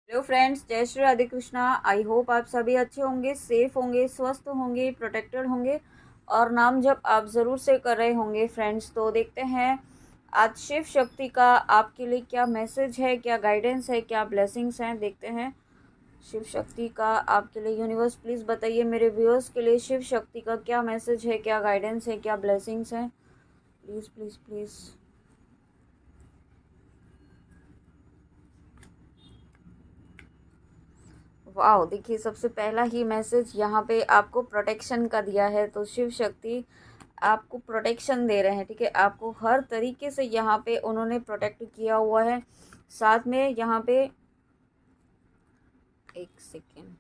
Hello friends, जय Shri Radhe Krishna. I hope आप सभी अच्छे होंगे, सेफ होंगे, स्वस्थ होंगे, प्रोटेक्टेड होंगे और नाम जप आप ज़रूर से कर रहे होंगे। फ्रेंड्स, तो देखते हैं आज शिव शक्ति का आपके लिए क्या मैसेज है, क्या गाइडेंस है, क्या ब्लेसिंग्स हैं। देखते हैं शिव शक्ति का आपके लिए। यूनिवर्स प्लीज़ बताइए मेरे व्यूअर्स के लिए शिव शक्ति का क्या मैसेज है, क्या गाइडेंस है, क्या ब्लेसिंग्स हैं। Please please please. वाह, देखिए सबसे पहला ही मैसेज यहाँ पे आपको प्रोटेक्शन का दिया है। तो शिव शक्ति आपको प्रोटेक्शन दे रहे हैं, ठीक है। आपको हर तरीके से यहाँ पे उन्होंने प्रोटेक्ट किया हुआ है। साथ में यहाँ पे एक सेकेंड,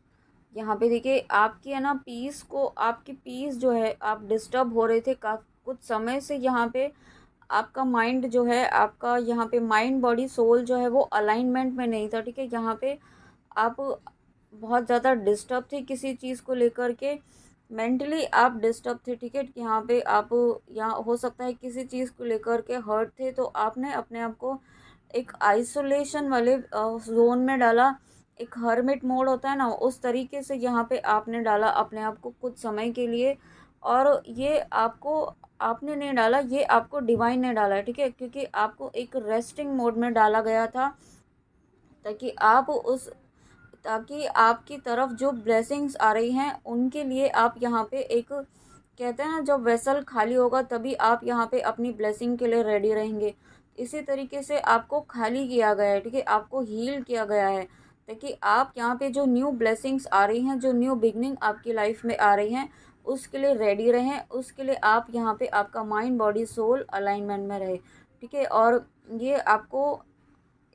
यहाँ पे देखिए आपकी है ना पीस को, आपकी पीस जो है, आप डिस्टर्ब हो रहे थे कुछ समय से। यहाँ पे आपका माइंड जो है, आपका यहाँ पे माइंड बॉडी सोल जो है वो अलाइनमेंट में नहीं था, ठीक है। यहाँ पे आप बहुत ज़्यादा डिस्टर्ब थे किसी चीज़ को लेकर के, मेंटली आप डिस्टर्ब थे, ठीक है। यहाँ पे आप, यहाँ हो सकता है किसी चीज़ को लेकर के हर्ट थे, तो आपने अपने आप को एक आइसोलेशन वाले जोन में डाला। एक हर्मिट मोड होता है ना, उस तरीके से यहाँ पे आपने डाला अपने आप को कुछ समय के लिए। और ये आपको, आपने नहीं डाला, ये आपको डिवाइन ने डाला है, ठीक है। क्योंकि आपको एक रेस्टिंग मोड में डाला गया था, ताकि आप उस, ताकि आपकी तरफ जो ब्लेसिंग्स आ रही हैं उनके लिए आप यहाँ पे एक, कहते हैं ना, जब वेसल खाली होगा तभी आप यहाँ पे अपनी ब्लेसिंग के लिए रेडी रहेंगे। इसी तरीके से आपको खाली किया गया है, ठीक है। आपको हील किया गया है, ताकि आप यहाँ पे जो न्यू ब्लेसिंग्स आ रही हैं, जो न्यू बिगनिंग आपकी लाइफ में आ रही हैं, उसके लिए रेडी रहें। उसके लिए आप यहाँ पे, आपका माइंड बॉडी सोल अलाइनमेंट में रहे, ठीक है। और ये आपको,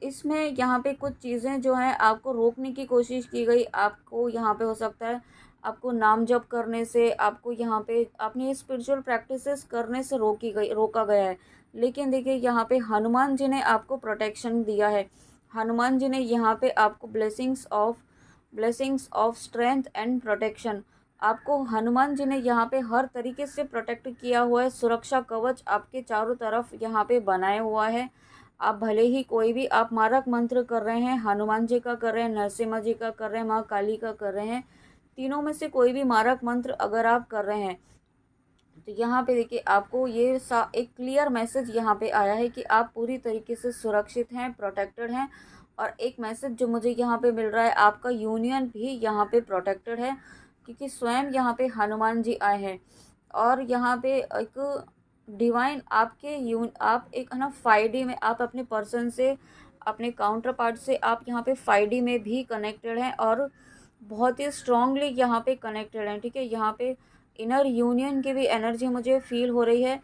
इसमें यहाँ पे कुछ चीज़ें जो हैं आपको रोकने की कोशिश की गई। आपको यहाँ पे हो सकता है आपको नाम जप करने से, आपको यहाँ पे अपनी स्पिरिचुअल प्रैक्टिसेस करने से रोका गया है। लेकिन देखिए यहाँ पे हनुमान जी ने आपको प्रोटेक्शन दिया है। हनुमान जी ने यहाँ पे आपको blessings of strength and protection, आपको हनुमान जी ने यहाँ पे हर तरीके से प्रोटेक्ट किया हुआ है। सुरक्षा कवच आपके चारों तरफ यहाँ पे बनाया हुआ है। आप भले ही कोई भी आप मारक मंत्र कर रहे हैं, हनुमान जी का कर रहे हैं, नरसिम्हा जी का कर रहे हैं, माँ काली का कर रहे हैं, तीनों में से कोई भी मारक मंत्र अगर आप कर रहे हैं, तो यहाँ पे देखिए आपको ये एक क्लियर मैसेज यहाँ पे आया है कि आप पूरी तरीके से सुरक्षित हैं, प्रोटेक्टेड हैं। और एक मैसेज जो मुझे यहाँ पे मिल रहा है, आपका यूनियन भी यहाँ पे प्रोटेक्टेड है, क्योंकि स्वयं यहाँ पे हनुमान जी आए हैं। और यहाँ पे एक डिवाइन आपके आप एक है ना 5D में, आप अपने पर्सन से, अपने काउंटर पार्ट से आप यहाँ पे 5D में भी कनेक्टेड हैं और बहुत ही स्ट्रांगली यहाँ पे कनेक्टेड हैं, ठीक है। यहाँ पे इनर यूनियन की भी एनर्जी मुझे फील हो रही है।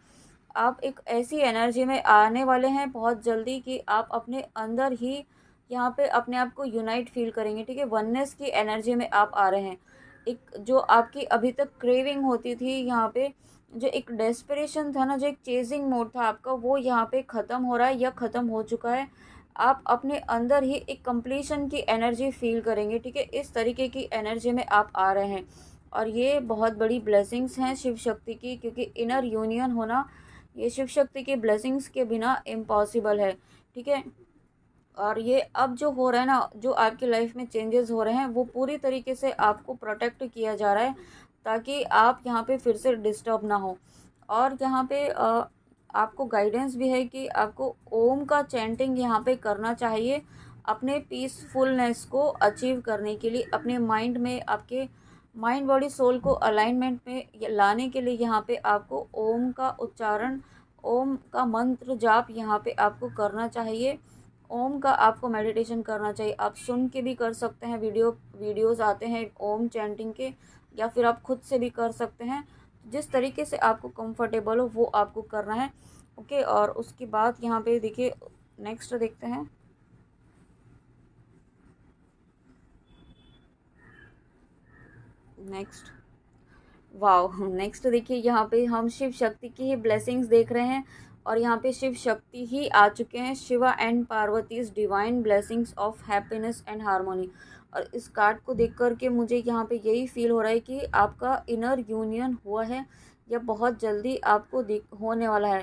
आप एक ऐसी एनर्जी में आने वाले हैं बहुत जल्दी कि आप अपने अंदर ही यहाँ पे अपने आप को यूनाइट फील करेंगे, ठीक है। वननेस की एनर्जी में आप आ रहे हैं। एक जो आपकी अभी तक क्रेविंग होती थी यहाँ पे, जो एक डेस्परेशन था ना, जो एक चेजिंग मोड था आपका, वो यहाँ पे ख़त्म हो रहा है या ख़त्म हो चुका है। आप अपने अंदर ही एक कंप्लीशन की एनर्जी फील करेंगे, ठीक है। इस तरीके की एनर्जी में आप आ रहे हैं और ये बहुत बड़ी ब्लेसिंग्स हैं शिव शक्ति की, क्योंकि इनर यूनियन होना ये शिव शक्ति की ब्लेसिंग्स के बिना इम्पॉसिबल है, ठीक है। और ये अब जो हो रहा है ना, जो आपकी लाइफ में चेंजेस हो रहे हैं, वो पूरी तरीके से आपको प्रोटेक्ट किया जा रहा है, ताकि आप यहाँ पे फिर से डिस्टर्ब ना हो। और यहाँ पे आपको गाइडेंस भी है कि आपको ओम का चैंटिंग यहाँ पे करना चाहिए अपने पीसफुलनेस को अचीव करने के लिए, अपने माइंड में, आपके माइंड बॉडी सोल को अलाइनमेंट में लाने के लिए। यहाँ पे आपको ओम का उच्चारण, ओम का मंत्र जाप यहाँ पे आपको करना चाहिए। ओम का आपको मेडिटेशन करना चाहिए। आप सुन के भी कर सकते हैं, वीडियोस आते हैं ओम चैंटिंग के, या फिर आप खुद से भी कर सकते हैं। जिस तरीके से आपको कंफर्टेबल हो वो आपको करना है, ओके। और उसके बाद यहाँ पे देखिए नेक्स्ट देखते हैं। नेक्स्ट, वाह, नेक्स्ट देखिए यहाँ पे हम शिव शक्ति की ही ब्लेसिंग्स देख रहे हैं और यहाँ पे शिव शक्ति ही आ चुके हैं। Shiva and Parvati's divine blessings of happiness and harmony. और इस कार्ड को देख कर के मुझे यहाँ पे यही फील हो रहा है कि आपका इनर यूनियन हुआ है या बहुत जल्दी आपको होने वाला है,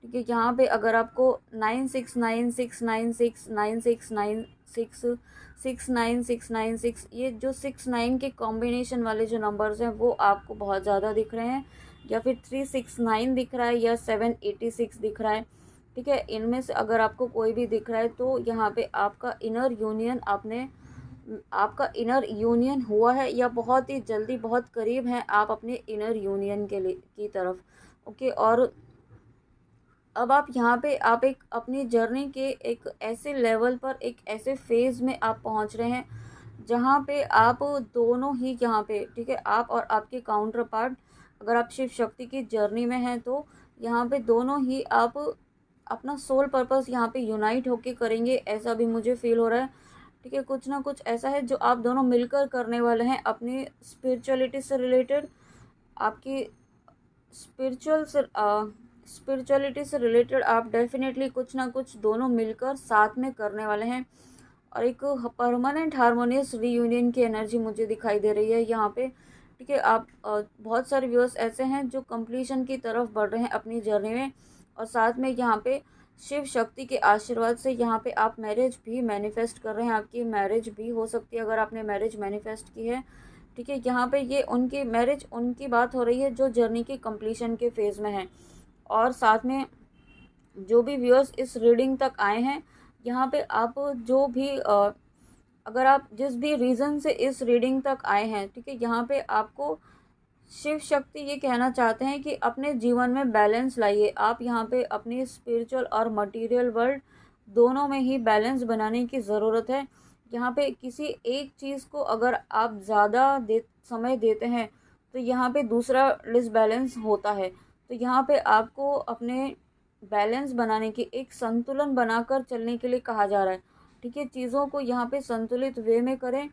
क्योंकि यहाँ पे अगर आपको 9696969696 6, 6 9 6 9 6, ये जो 6 9 के कॉम्बिनेशन वाले जो नंबर्स हैं वो आपको बहुत ज़्यादा दिख रहे हैं, या फिर 369 दिख रहा है, या 786 दिख रहा है। ठीक है, इनमें से अगर आपको कोई भी दिख रहा है तो यहाँ पे आपका इनर यूनियन हुआ है, या बहुत ही जल्दी बहुत करीब हैं आप अपने इनर यूनियन के लिए की तरफ। ओके, और अब आप यहाँ पे आप एक अपनी जर्नी के एक ऐसे लेवल पर, एक ऐसे फेज़ में आप पहुँच रहे हैं जहाँ पे आप दोनों ही यहाँ पे, ठीक है, आप और आपके काउंटर पार्ट, अगर आप शिव शक्ति की जर्नी में हैं तो यहाँ पे दोनों ही आप अपना सोल पर्पस यहाँ पे यूनाइट होके करेंगे, ऐसा भी मुझे फील हो रहा है। ठीक है, कुछ ना कुछ ऐसा है जो आप दोनों मिलकर करने वाले हैं अपनी स्पिरिचुअलिटी से रिलेटेड, आपकी स्पिरिचुअल से स्पिरिचुअलिटी से रिलेटेड आप डेफिनेटली कुछ ना कुछ दोनों मिलकर साथ में करने वाले हैं। और एक परमानेंट हार्मोनियस रीयूनियन की एनर्जी मुझे दिखाई दे रही है यहाँ पे। ठीक है, आप बहुत सारे व्यूअर्स ऐसे हैं जो कंप्लीशन की तरफ बढ़ रहे हैं अपनी जर्नी में, और साथ में यहाँ पे शिव शक्ति के आशीर्वाद से यहाँ पे आप मैरिज भी मैनिफेस्ट कर रहे हैं। आपकी मैरिज भी हो सकती है अगर आपने मैरिज मैनिफेस्ट की है। ठीक है, यहाँ पे ये उनकी मैरिज, उनकी बात हो रही है जो जर्नी के कंप्लीशन के फेज़ में है। और साथ में जो भी व्यूअर्स इस रीडिंग तक आए हैं, यहाँ पे आप जो भी अगर आप जिस भी रीज़न से इस रीडिंग तक आए हैं, ठीक है, यहाँ पे आपको शिव शक्ति ये कहना चाहते हैं कि अपने जीवन में बैलेंस लाइए। आप यहाँ पे अपनी स्पिरिचुअल और मटेरियल वर्ल्ड दोनों में ही बैलेंस बनाने की ज़रूरत है। यहाँ पे किसी एक चीज़ को अगर आप ज़्यादा समय देते हैं तो यहाँ पे दूसरा डिसबैलेंस होता है। तो यहाँ पे आपको अपने बैलेंस बनाने की, एक संतुलन बनाकर चलने के लिए कहा जा रहा है। ठीक है, चीज़ों को यहाँ पे संतुलित वे में करें,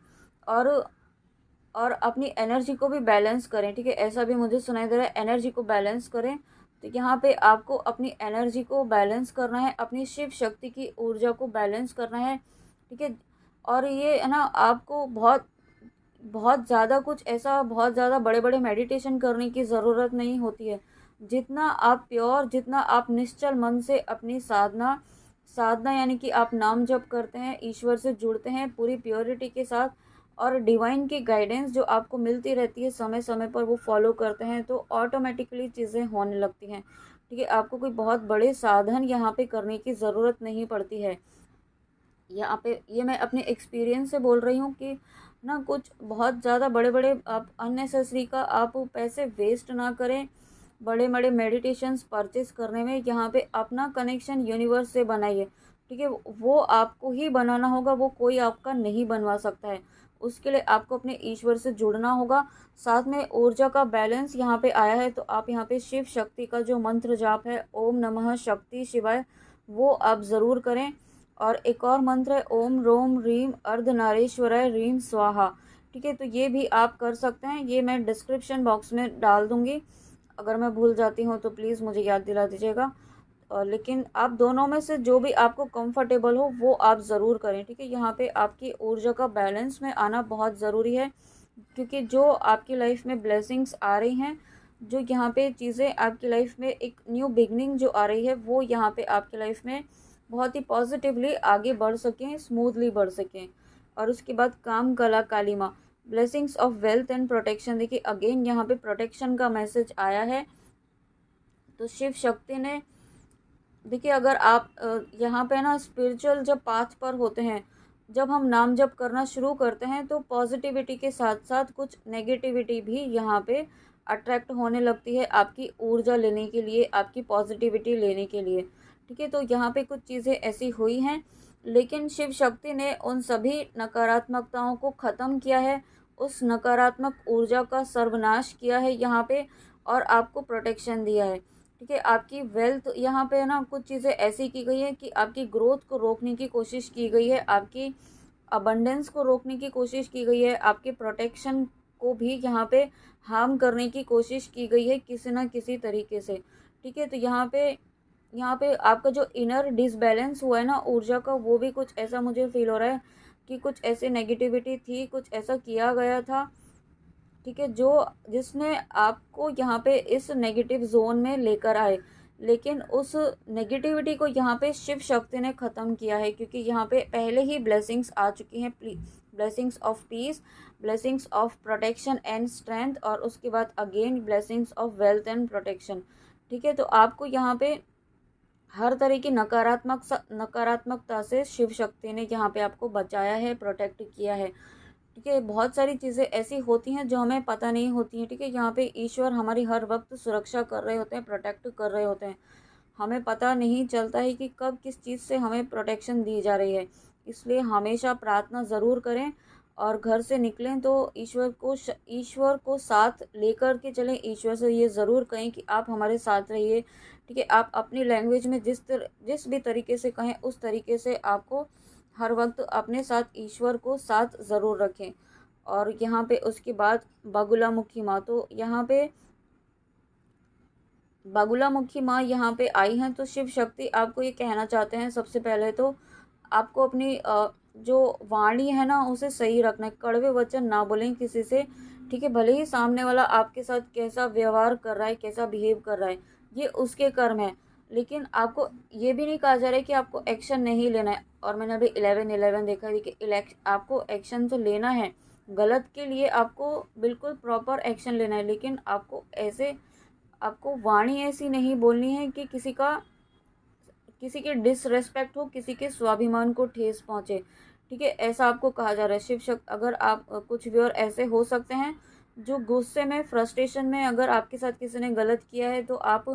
और अपनी एनर्जी को भी बैलेंस करें। ठीक है, ऐसा भी मुझे सुनाई दे रहा है, एनर्जी को बैलेंस करें। तो यहाँ पे आपको अपनी एनर्जी को बैलेंस करना है, अपनी शिव शक्ति की ऊर्जा को बैलेंस करना है। ठीक है, और ये है ना, आपको बहुत बहुत ज़्यादा कुछ ऐसा, बहुत ज़्यादा बड़े बड़े मेडिटेशन करने की ज़रूरत नहीं होती है। जितना आप प्योर, जितना आप निश्चल मन से अपनी साधना साधना यानी कि आप नाम जप करते हैं, ईश्वर से जुड़ते हैं पूरी प्योरिटी के साथ, और डिवाइन की गाइडेंस जो आपको मिलती रहती है समय समय पर, वो फॉलो करते हैं तो ऑटोमेटिकली चीज़ें होने लगती हैं। ठीक है, आपको कोई बहुत बड़े साधन यहाँ पे करने की ज़रूरत नहीं पड़ती है। यहाँ पे ये मैं अपने एक्सपीरियंस से बोल रही हूँ कि ना, कुछ बहुत ज़्यादा बड़े बड़े आप अननेसेसरी का आप पैसे वेस्ट ना करें बड़े बड़े मेडिटेशंस परचेस करने में। यहाँ पे अपना कनेक्शन यूनिवर्स से बनाइए। ठीक है, वो आपको ही बनाना होगा, वो कोई आपका नहीं बनवा सकता है। उसके लिए आपको अपने ईश्वर से जुड़ना होगा। साथ में ऊर्जा का बैलेंस यहाँ पे आया है, तो आप यहाँ पे शिव शक्ति का जो मंत्र जाप है, ओम नमः शक्ति शिवाय, वो आप ज़रूर करें। और एक और मंत्र है, ओम रोम रीम अर्धनारीश्वराय रीम स्वाहा। ठीक है, तो ये भी आप कर सकते हैं, ये मैं डिस्क्रिप्शन बॉक्स में डाल दूँगी। अगर मैं भूल जाती हूँ तो प्लीज़ मुझे याद दिला दीजिएगा। लेकिन आप दोनों में से जो भी आपको कंफर्टेबल हो वो आप ज़रूर करें। ठीक है, यहाँ पे आपकी ऊर्जा का बैलेंस में आना बहुत ज़रूरी है, क्योंकि जो आपकी लाइफ में ब्लेसिंग्स आ रही हैं, जो यहाँ पे चीज़ें आपकी लाइफ में एक न्यू बिगनिंग जो आ रही है, वो यहाँ पे आपकी लाइफ में बहुत ही पॉजिटिवली आगे बढ़ सकें, स्मूथली बढ़ सकें। और उसके बाद काम कला कालीमा, blessings of wealth and protection. देखिए अगेन यहाँ पे प्रोटेक्शन का मैसेज आया है। तो शिव शक्ति ने, देखिए अगर आप यहाँ पे ना स्पिरिचुअल जब पाथ पर होते हैं, जब हम नाम जप करना शुरू करते हैं तो पॉजिटिविटी के साथ साथ कुछ नेगेटिविटी भी यहाँ पे अट्रैक्ट होने लगती है आपकी ऊर्जा लेने के लिए, आपकी पॉजिटिविटी लेने के लिए। ठीक है, तो यहाँ पे कुछ चीज़ें ऐसी हुई हैं, लेकिन शिव शक्ति ने उन सभी नकारात्मकताओं को ख़त्म किया है, उस नकारात्मक ऊर्जा का सर्वनाश किया है यहाँ पे, और आपको प्रोटेक्शन दिया है। ठीक है, आपकी वेल्थ यहाँ पे ना कुछ चीज़ें ऐसी की गई है कि आपकी ग्रोथ को रोकने की कोशिश की गई है, आपकी अबंडेंस को रोकने की कोशिश की गई है, आपके प्रोटेक्शन को भी यहाँ पे हार्म करने की कोशिश की गई है किसी ना किसी तरीके से। ठीक है, तो यहाँ पे आपका जो इनर डिसबैलेंस हुआ है ना ऊर्जा का, वो भी कुछ ऐसा मुझे फील हो रहा है कि कुछ ऐसी नेगेटिविटी थी, कुछ ऐसा किया गया था। ठीक है, जो जिसने आपको यहाँ पे इस नेगेटिव जोन में लेकर आए, लेकिन उस नेगेटिविटी को यहाँ पे शिव शक्ति ने ख़त्म किया है, क्योंकि यहाँ पे पहले ही ब्लेसिंग्स आ चुकी हैं, blessings of peace, blessings of protection and strength, और उसके बाद again blessings of wealth and protection. ठीक है, तो आपको यहाँ पे हर तरह की नकारात्मकता से शिव शक्ति ने यहाँ पे आपको बचाया है, प्रोटेक्ट किया है। ठीक है, बहुत सारी चीज़ें ऐसी होती हैं जो हमें पता नहीं होती हैं। ठीक है, यहाँ पे ईश्वर हमारी हर वक्त सुरक्षा कर रहे होते हैं, प्रोटेक्ट कर रहे होते हैं। हमें पता नहीं चलता है कि कब किस चीज़ से हमें प्रोटेक्शन दी जा रही है, इसलिए हमेशा प्रार्थना ज़रूर करें, और घर से निकलें तो ईश्वर को साथ लेकर के चलें। ईश्वर से ये ज़रूर कहें कि आप हमारे साथ रहिए। ठीक है, आप अपनी लैंग्वेज में जिस भी तरीके से कहें उस तरीके से आपको हर वक्त अपने साथ ईश्वर को साथ ज़रूर रखें। और यहाँ पे उसके बाद बगुलामुखी माँ, तो यहाँ पे बगुलामुखी माँ यहाँ पे आई हैं, तो शिव शक्ति आपको ये कहना चाहते हैं, सबसे पहले तो आपको अपनी जो वाणी है ना उसे सही रखना है, कड़वे वचन ना बोलें किसी से। ठीक है, भले ही सामने वाला आपके साथ कैसा व्यवहार कर रहा है, कैसा बिहेव कर रहा है, ये उसके कर्म है, लेकिन आपको ये भी नहीं कहा जा रहा है कि आपको एक्शन नहीं लेना है। और मैंने अभी 11-11 देखा है कि आपको एक्शन तो लेना है, गलत के लिए आपको बिल्कुल प्रॉपर एक्शन लेना है, लेकिन आपको वाणी ऐसी नहीं बोलनी है कि किसी के डिसरेस्पेक्ट हो, किसी के स्वाभिमान को ठेस पहुंचे। ठीक है, ऐसा आपको कहा जा रहा है। शिव शक्ति, अगर आप कुछ व्यूअर ऐसे हो सकते हैं जो गुस्से में, फ्रस्ट्रेशन में, अगर आपके साथ किसी ने गलत किया है तो आप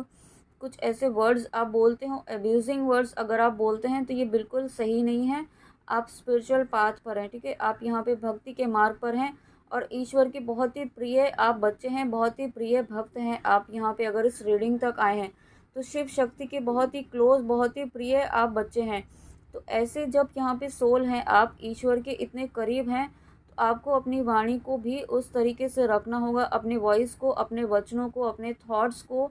कुछ ऐसे वर्ड्स आप बोलते हो, अब्यूजिंग वर्ड्स अगर आप बोलते हैं, तो ये बिल्कुल सही नहीं है। आप स्पिरिचुअल पाथ पर हैं। ठीक है, आप यहाँ पे भक्ति के मार्ग पर हैं, और ईश्वर के बहुत ही प्रिय आप बच्चे हैं, बहुत ही प्रिय भक्त हैं आप। यहाँ पे अगर इस रीडिंग तक आए हैं तो शिव शक्ति के बहुत ही क्लोज, बहुत ही प्रिय आप बच्चे हैं। तो ऐसे जब यहाँ पे सोल हैं, आप ईश्वर के इतने करीब हैं, तो आपको अपनी वाणी को भी उस तरीके से रखना होगा, अपनी वॉइस को, अपने वचनों को, अपने थॉट्स को,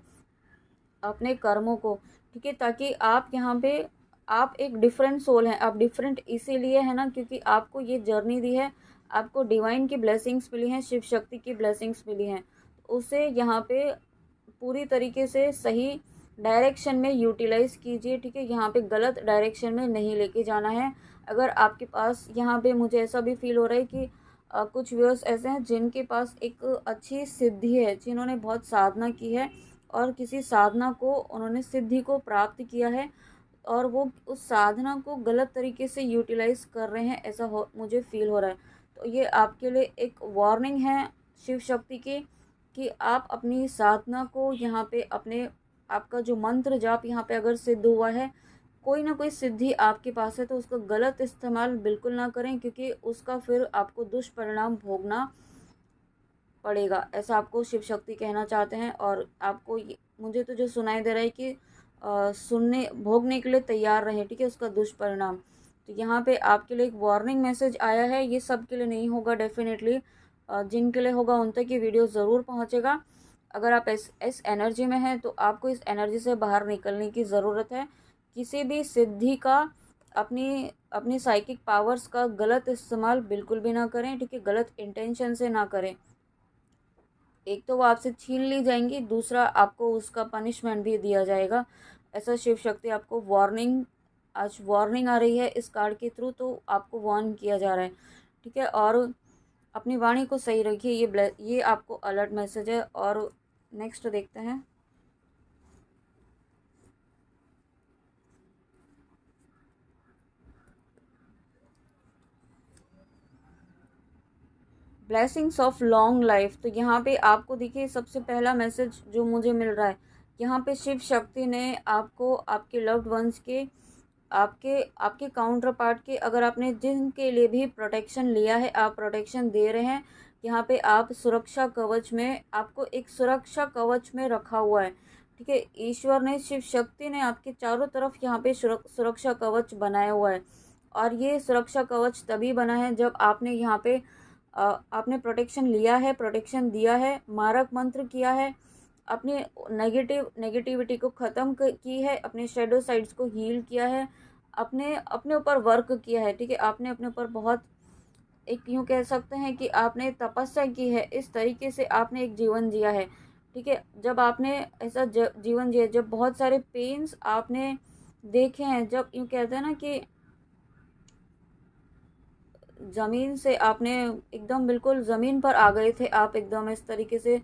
अपने कर्मों को। ठीक है, ताकि आप यहाँ पे आप एक डिफरेंट सोल हैं। आप डिफरेंट इसीलिए है ना क्योंकि आपको ये जर्नी दी है, आपको डिवाइन की ब्लेसिंग्स मिली हैं, शिव शक्ति की ब्लेसिंग्स मिली हैं, उसे यहाँ पे पूरी तरीके से सही डायरेक्शन में यूटिलाइज़ कीजिए। ठीक है, यहाँ पे गलत डायरेक्शन में नहीं लेके जाना है। अगर आपके पास यहाँ पे मुझे ऐसा भी फील हो रहा है कि कुछ व्यूअर्स ऐसे हैं जिनके पास एक अच्छी सिद्धि है, जिन्होंने बहुत साधना की है और किसी साधना को उन्होंने सिद्धि को प्राप्त किया है, और वो उस साधना को गलत तरीके से यूटिलाइज़ कर रहे हैं, ऐसा मुझे फील हो रहा है। तो ये आपके लिए एक वार्निंग है शिव शक्ति की, कि आप अपनी साधना को यहाँ पे आपका जो मंत्र जाप यहाँ पे अगर सिद्ध हुआ है, कोई ना कोई सिद्धि आपके पास है, तो उसका गलत इस्तेमाल बिल्कुल ना करें, क्योंकि उसका फिर आपको दुष्परिणाम भोगना पड़ेगा। ऐसा आपको शिव शक्ति कहना चाहते हैं। और आपको मुझे तो जो सुनाई दे रहा है कि भोगने के लिए तैयार रहें। ठीक है, उसका दुष्परिणाम। तो यहाँ पे आपके लिए एक वार्निंग मैसेज आया है। ये सब के लिए नहीं होगा डेफिनेटली, जिनके लिए होगा उन तक ये वीडियो ज़रूर पहुँचेगा। अगर आप इस एनर्जी में हैं तो आपको इस एनर्जी से बाहर निकलने की ज़रूरत है। किसी भी सिद्धि का, अपनी साइकिक पावर्स का गलत इस्तेमाल बिल्कुल भी ना करें। ठीक है, गलत इंटेंशन से ना करें। एक तो वो आपसे छीन ली जाएंगी, दूसरा आपको उसका पनिशमेंट भी दिया जाएगा। ऐसा शिव शक्ति आपको आज वार्निंग आ रही है इस कार्ड के थ्रू, तो आपको वार्न किया जा रहा है। ठीक है, और अपनी वाणी को सही रखिए, ये आपको अलर्ट मैसेज है। और नेक्स्ट देखते हैं। ब्लेसिंग्स ऑफ लॉन्ग लाइफ, तो यहाँ पे आपको देखिए सबसे पहला मैसेज जो मुझे मिल रहा है, यहाँ पे शिव शक्ति ने आपको आपके लव्ड वंस के, आपके काउंटर पार्ट के, अगर आपने जिनके लिए भी प्रोटेक्शन लिया है, आप प्रोटेक्शन दे रहे हैं, यहाँ पे आप सुरक्षा कवच में, आपको एक सुरक्षा कवच में रखा हुआ है। ठीक है, ईश्वर ने, शिव शक्ति ने आपके चारों तरफ यहाँ पे सुरक्षा कवच बनाया हुआ है। और ये सुरक्षा कवच तभी बना है जब आपने यहाँ पे आपने प्रोटेक्शन लिया है, प्रोटेक्शन दिया है, मारक मंत्र किया है, अपनी नेगेटिविटी को ख़त्म की है, अपने शेडो साइड्स को हील किया है, अपने ऊपर वर्क किया है। ठीक है, आपने अपने ऊपर बहुत, एक यूँ कह सकते हैं कि आपने तपस्या की है, इस तरीके से आपने एक जीवन जिया है। ठीक है, जब आपने ऐसा जीवन जिए, जब बहुत सारे पेन्स आपने देखे हैं, जब यूँ कहते हैं ना कि ज़मीन से आपने एकदम बिल्कुल ज़मीन पर आ गए थे आप एकदम इस तरीके से,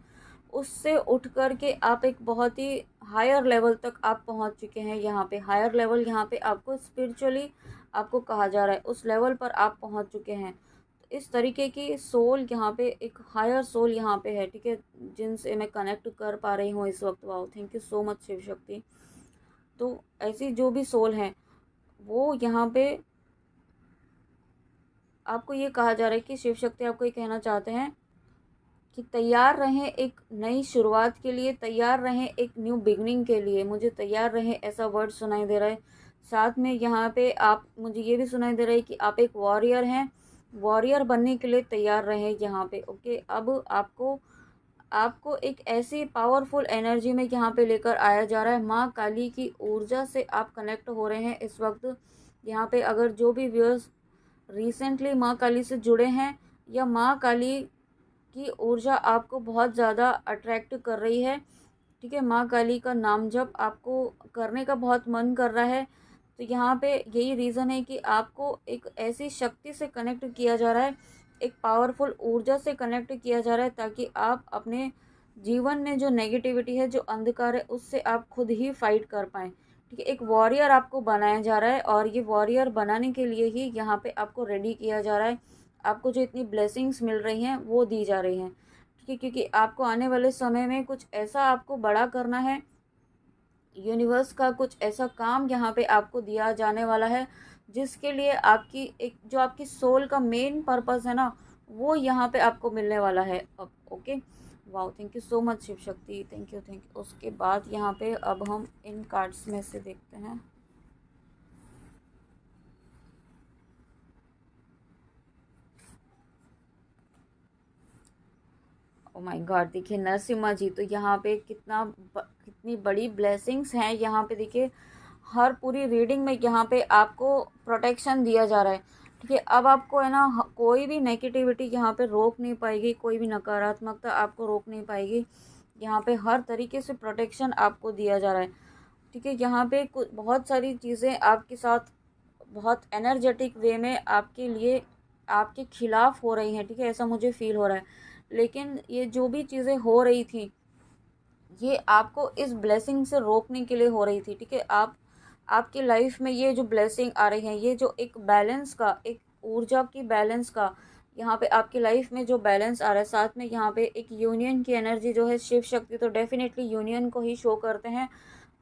उससे उठ कर के आप एक बहुत ही हायर लेवल तक आप पहुंच चुके हैं। यहाँ पे हायर लेवल, यहाँ पे आपको स्पिरिचुअली आपको कहा जा रहा है, उस लेवल पर आप पहुंच चुके हैं। तो इस तरीके की सोल यहाँ पे, एक हायर सोल यहाँ पे है, ठीक है, जिनसे मैं कनेक्ट कर पा रही हूँ इस वक्त। Wow, thank you so much Shiv Shakti. तो ऐसी जो भी सोल है वो यहाँ पे आपको ये कहा जा रहा है कि शिव शक्ति आपको ये कहना चाहते हैं कि तैयार रहें एक नई शुरुआत के लिए, तैयार रहें एक न्यू बिगनिंग के लिए। मुझे तैयार रहें ऐसा वर्ड सुनाई दे रहा है। साथ में यहाँ पे आप, मुझे ये भी सुनाई दे रहा है कि आप एक वॉरियर हैं, वॉरियर बनने के लिए तैयार रहें यहाँ पे। ओके, अब आपको आपको एक ऐसी पावरफुल एनर्जी में यहाँ पे लेकर आया जा रहा है। माँ काली की ऊर्जा से आप कनेक्ट हो रहे हैं इस वक्त। यहाँ पे अगर जो भी व्यूअर्स रिसेंटली माँ काली से जुड़े हैं, या माँ काली की ऊर्जा आपको बहुत ज़्यादा अट्रैक्ट कर रही है, ठीक है, माँ काली का नाम जप आपको करने का बहुत मन कर रहा है, तो यहाँ पे यही रीज़न है कि आपको एक ऐसी शक्ति से कनेक्ट किया जा रहा है, एक पावरफुल ऊर्जा से कनेक्ट किया जा रहा है, ताकि आप अपने जीवन में जो नेगेटिविटी है, जो अंधकार है, उससे आप खुद ही फाइट कर पाएँ। ठीक है, एक वॉरियर आपको बनाया जा रहा है, और ये वॉरियर बनाने के लिए ही यहाँ पे आपको रेडी किया जा रहा है। आपको जो इतनी ब्लेसिंग्स मिल रही हैं वो दी जा रही हैं, ठीक है, क्योंकि आपको आने वाले समय में कुछ ऐसा आपको बड़ा करना है। यूनिवर्स का कुछ ऐसा काम यहाँ पे आपको दिया जाने वाला है, जिसके लिए आपकी एक जो आपकी सोल का मेन पर्पस है ना, वो यहाँ पे आपको मिलने वाला है अब। Okay, wow, thank you so much Shiv Shakti, thank you thank you. उसके बाद यहाँ पे अब हम इन कार्ड्स में से देखते हैं। ओ माय गॉड, देखिए नरसिम्हा जी, तो यहाँ पे कितनी बड़ी ब्लेसिंग्स हैं। यहाँ पे देखिए हर पूरी रीडिंग में यहाँ पे आपको प्रोटेक्शन दिया जा रहा है, ठीक है। अब आपको है ना कोई भी नेगेटिविटी यहाँ पे रोक नहीं पाएगी, कोई भी नकारात्मकता आपको रोक नहीं पाएगी। यहाँ पे हर तरीके से प्रोटेक्शन आपको दिया जा रहा है, ठीक है। यहाँ पे कुछ बहुत सारी चीज़ें आपके साथ बहुत एनर्जेटिक वे में आपके लिए आपके खिलाफ हो रही हैं, ठीक है, ऐसा मुझे फील हो रहा है। लेकिन ये जो भी चीज़ें हो रही थी, ये आपको इस ब्लेसिंग से रोकने के लिए हो रही थी, ठीक है। आपकी लाइफ में ये जो ब्लेसिंग आ रही है, ये जो एक बैलेंस का, एक ऊर्जा की बैलेंस का, यहाँ पे आपकी लाइफ में जो बैलेंस आ रहा है, साथ में यहाँ पे एक यूनियन की एनर्जी जो है, शिव शक्ति तो डेफिनेटली यूनियन को ही शो करते हैं।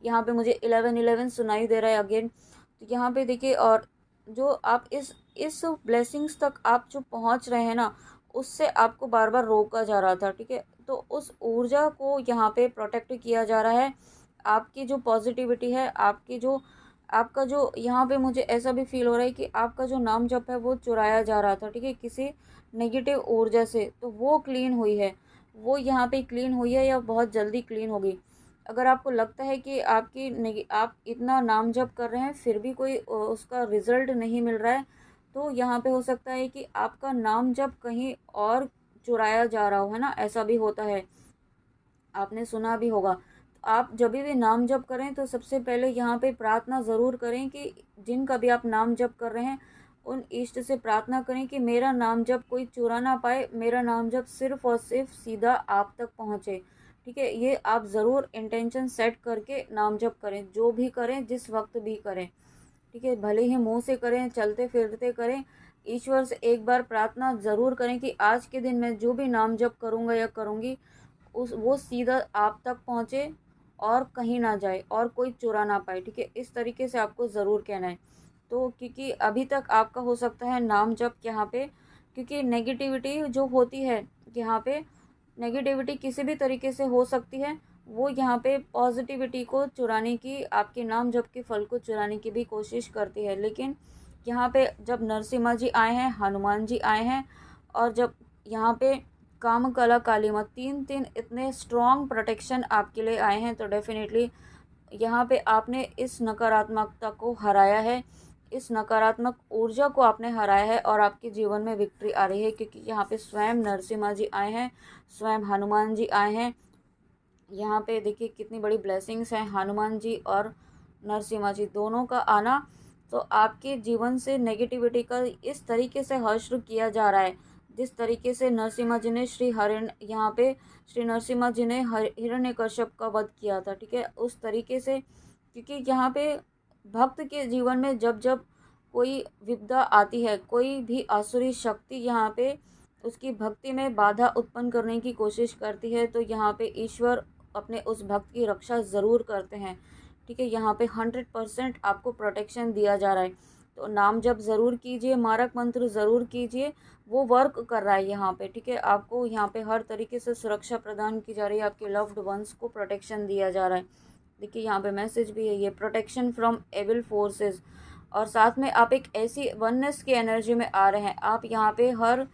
यहाँ पे मुझे 11-11 सुनाई दे रहा है अगेन। तो यहाँ पे देखिए, और जो आप इस ब्लेसिंग्स तक आप जो पहुँच रहे हैं ना, उससे आपको बार बार रोका जा रहा था, ठीक है। तो उस ऊर्जा को यहाँ पे प्रोटेक्ट किया जा रहा है। आपकी जो पॉजिटिविटी है, आपकी जो आपका जो यहाँ पे मुझे ऐसा भी फील हो रहा है कि आपका जो नाम जप है वो चुराया जा रहा था, ठीक है, किसी नेगेटिव ऊर्जा से, तो वो क्लीन हुई है, वो यहाँ पे क्लीन हुई है, या बहुत जल्दी क्लीन होगी। अगर आपको लगता है कि आप इतना नाम जप कर रहे हैं फिर भी कोई उसका रिजल्ट नहीं मिल रहा है, तो यहाँ पे हो सकता है कि आपका नाम जप कहीं और चुराया जा रहा हो, है ना, ऐसा भी होता है, आपने सुना भी होगा। तो आप जब भी नाम जप करें तो सबसे पहले यहाँ पे प्रार्थना ज़रूर करें कि जिनका भी आप नाम जप कर रहे हैं, उन इष्ट से प्रार्थना करें कि मेरा नाम जप कोई चुरा ना पाए, मेरा नाम जप सिर्फ और सिर्फ सीधा आप तक पहुँचे, ठीक है। ये आप ज़रूर इंटेंशन सेट करके नाम जप करें, जो भी करें, जिस वक्त भी करें, ठीक है, भले ही मुंह से करें, चलते फिरते करें। ईश्वर से एक बार प्रार्थना ज़रूर करें कि आज के दिन मैं जो भी नाम जप करूँगा या करूँगी, उस वो सीधा आप तक पहुँचे और कहीं ना जाए और कोई चुरा ना पाए, ठीक है। इस तरीके से आपको ज़रूर कहना है। तो क्योंकि अभी तक आपका हो सकता है नाम जप यहाँ पे, क्योंकि नेगेटिविटी जो होती है यहाँ पे, नेगेटिविटी किसी भी तरीके से हो सकती है, वो यहाँ पे पॉजिटिविटी को चुराने की, आपके नाम जप के फल को चुराने की भी कोशिश करती है। लेकिन यहाँ पे जब नरसिम्हा जी आए हैं, हनुमान जी आए हैं, और जब यहाँ पे काम कला काली माँ, तीन इतने स्ट्रॉन्ग प्रोटेक्शन आपके लिए आए हैं, तो डेफिनेटली यहाँ पे आपने इस नकारात्मकता को हराया है, इस नकारात्मक ऊर्जा को आपने हराया है, और आपके जीवन में विक्ट्री आ रही है, क्योंकि यहाँ पे स्वयं नरसिम्हा जी आए हैं, स्वयं हनुमान जी आए हैं, यहाँ पे देखिए कितनी बड़ी ब्लेसिंग्स हैं, हनुमान जी और नरसिम्हा जी दोनों का आना। तो आपके जीवन से नेगेटिविटी का इस तरीके से हश्र किया जा रहा है, जिस तरीके से नरसिम्हा जी ने यहाँ पे श्री नरसिम्हा जी ने हिरण्यकश्यप का वध किया था, ठीक है, उस तरीके से। क्योंकि यहाँ पे भक्त के जीवन में जब जब कोई विपदा आती है, कोई भी आसुरी शक्ति यहाँ पे उसकी भक्ति में बाधा उत्पन्न करने की कोशिश करती है, तो यहाँ पे ईश्वर अपने उस भक्त की रक्षा ज़रूर करते हैं, ठीक है। यहाँ पे 100% आपको प्रोटेक्शन दिया जा रहा है। तो नाम जप ज़रूर कीजिए, मारक मंत्र ज़रूर कीजिए, वो वर्क कर रहा है यहाँ पे, ठीक है। आपको यहाँ पे हर तरीके से सुरक्षा प्रदान की जा रही है, आपके लव्ड वंस को प्रोटेक्शन दिया जा रहा है। देखिए यहाँ पे मैसेज भी है, ये प्रोटेक्शन फ्रॉम एविल फोर्सेस। और साथ में आप एक ऐसी वननेस की एनर्जी में आ रहे हैं। आप यहाँ पे हर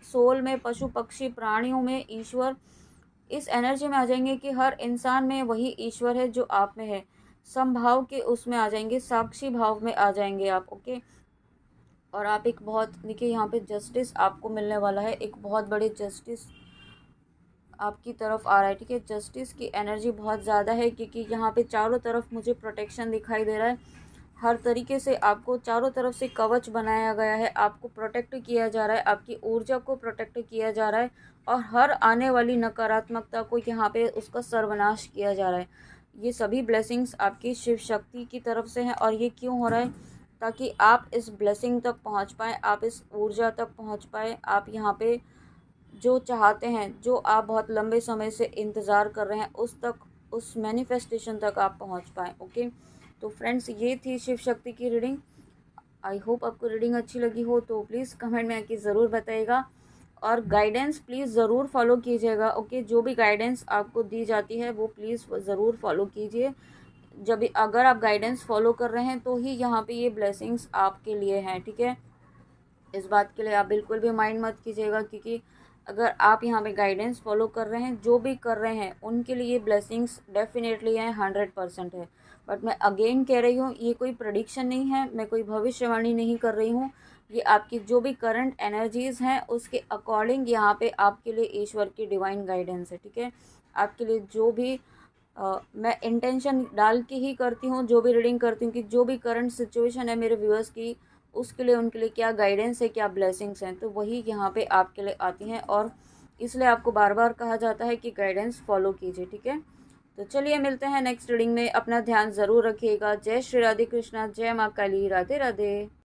सोल में पशु पक्षी प्राणियों में ईश्वर इस एनर्जी में आ जाएंगे कि हर इंसान में वही ईश्वर है जो आप में है। समभाव के उसमें आ जाएंगे, साक्षी भाव में आ जाएंगे आप, ओके। और आप एक बहुत, देखिए यहाँ पे जस्टिस आपको मिलने वाला है, एक बहुत बड़े जस्टिस आपकी तरफ आ रहा है, ठीक है। जस्टिस की एनर्जी बहुत ज़्यादा है, क्योंकि यहाँ पे चारों तरफ मुझे प्रोटेक्शन दिखाई दे रहा है। हर तरीके से आपको चारों तरफ से कवच बनाया गया है, आपको प्रोटेक्ट किया जा रहा है, आपकी ऊर्जा को प्रोटेक्ट किया जा रहा है, और हर आने वाली नकारात्मकता को यहाँ पे उसका सर्वनाश किया जा रहा है। ये सभी ब्लेसिंग्स आपकी शिव शक्ति की तरफ से हैं। और ये क्यों हो रहा है? ताकि आप इस ब्लेसिंग तक पहुँच पाएँ, आप इस ऊर्जा तक पहुँच पाएँ, आप यहाँ पे जो चाहते हैं, जो आप बहुत लंबे समय से इंतज़ार कर रहे हैं, उस मैनिफेस्टेशन तक आप पहुंच पाएँ, ओके। तो फ्रेंड्स, ये थी शिव शक्ति की रीडिंग। आई होप आपको रीडिंग अच्छी लगी हो, तो प्लीज़ कमेंट में आके ज़रूर बताइएगा। और गाइडेंस प्लीज़ ज़रूर फॉलो कीजिएगा, ओके। जो भी गाइडेंस आपको दी जाती है वो प्लीज़ ज़रूर फॉलो कीजिए। जब अगर आप गाइडेंस फॉलो कर रहे हैं तो ही यहाँ पे ये ब्लेसिंग्स आपके लिए हैं, ठीक है। इस बात के लिए आप बिल्कुल भी माइंड मत कीजिएगा, क्योंकि अगर आप यहाँ पे गाइडेंस फॉलो कर रहे हैं, जो भी कर रहे हैं, उनके लिए ब्लेसिंग्स डेफिनेटली हैं, 100% है। बट मैं अगेन कह रही हूँ, ये कोई प्रेडिक्शन नहीं है, मैं कोई भविष्यवाणी नहीं कर रही हूँ। ये आपकी जो भी करंट एनर्जीज़ हैं उसके अकॉर्डिंग यहाँ पे आपके लिए ईश्वर की डिवाइन गाइडेंस है, ठीक है। आपके लिए जो भी मैं इंटेंशन डाल के ही करती हूँ, जो भी रीडिंग करती हूँ, कि जो भी करंट सिचुएशन है मेरे व्यूअर्स की, उसके लिए उनके लिए क्या गाइडेंस है, क्या ब्लेसिंग्स हैं, तो वही यहाँ पे आपके लिए आती हैं। और इसलिए आपको बार बार कहा जाता है कि गाइडेंस फॉलो कीजिए, ठीक है। तो चलिए मिलते हैं नेक्स्ट रीडिंग में। अपना ध्यान ज़रूर रखिएगा। जय श्री राधे कृष्णा, जय माँ काली, राधे राधे।